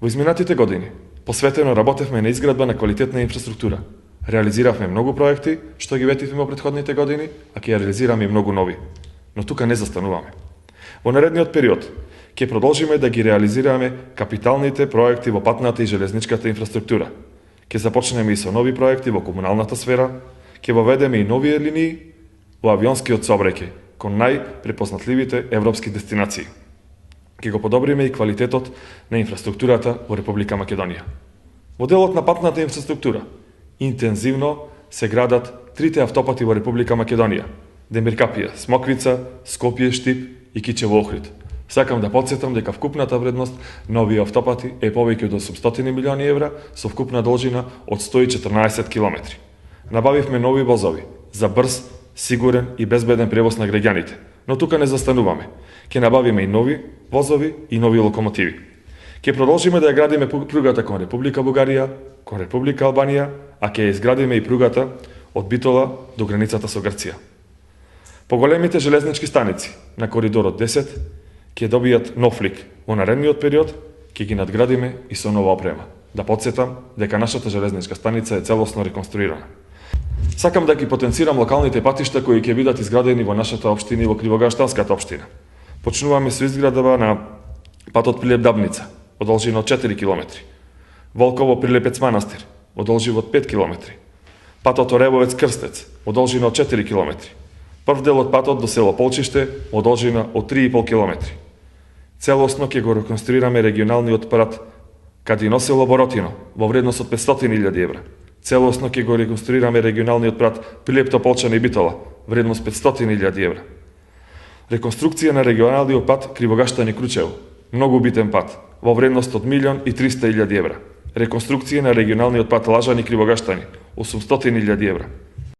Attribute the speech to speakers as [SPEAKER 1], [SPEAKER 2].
[SPEAKER 1] Во изминатите години, посветено работевме на изградба на квалитетна инфраструктура. Реализиравме многу проекти, што ги ветивме во претходните години, а ќе реализираме и многу нови. Но тука не застануваме. Во наредниот период, ќе продолжиме да ги реализираме капиталните проекти во патната и железничката инфраструктура. Ќе започнеме и со нови проекти во комуналната сфера, ќе воведеме и нови линии во авионскиот сообраќај кон најпрепознатливите европски дестинации. Ќе го подобриме и квалитетот на инфраструктурата во Република Македонија. Во делот на патната инфраструктура, интензивно се градат трите автопати во Република Македонија: Демиркапија, Смоквица, Скопје, Штип и Кичево, Охрид. Сакам да потсетам дека вкупната вредност на овие автопати е повеќе од 800 милиони евра со вкупна должина од 114 километри. Набавивме нови возови за брз, сигурен и безбеден превоз на граѓаните, но тука не застануваме. Ќе набавиме и нови возови и нови локомотиви. Ќе продолжиме да ја градиме пругата кон Република Бугарија, кон Република Албанија, а ќе ја изградиме и пругата од Битола до границата со Грција. Поголемите железнички станици на коридорот 10 ќе добијат нов лик. Во наредниот период ќе ги надградиме и со нова опрема. Да потсетам дека нашата железничка станица е целосно реконструирана. Сакам да ги потенцирам локалните патишта кои ќе бидат изградени во нашата општина и во Кривогаштанската општина. Почнуваме со изградба на патот Прилеп-Дабница, од должина од 4 км. Волково-Прилепец манастир, од должина од 5 км. Патот Оревовец-Крстец, од должина од 4 км. Прв дел од патот до село Полчиште, од должина од 3,5 км. Целосно ќе го реконструираме регионалниот пат Кадино село Боротино, во вредност од 500.000 евра. Целосно ќе го реконструираме регионалниот пат Прилеп-Тополчане и Битола, вредност 500.000 евра. Реконструкција на регионалниот пат Кривогаштани-Кручево, многу битен пат, во вредност од 1.300.000 евра. Реконструкција на регионалниот пат Лажани-Кривогаштани, 800.000 евра.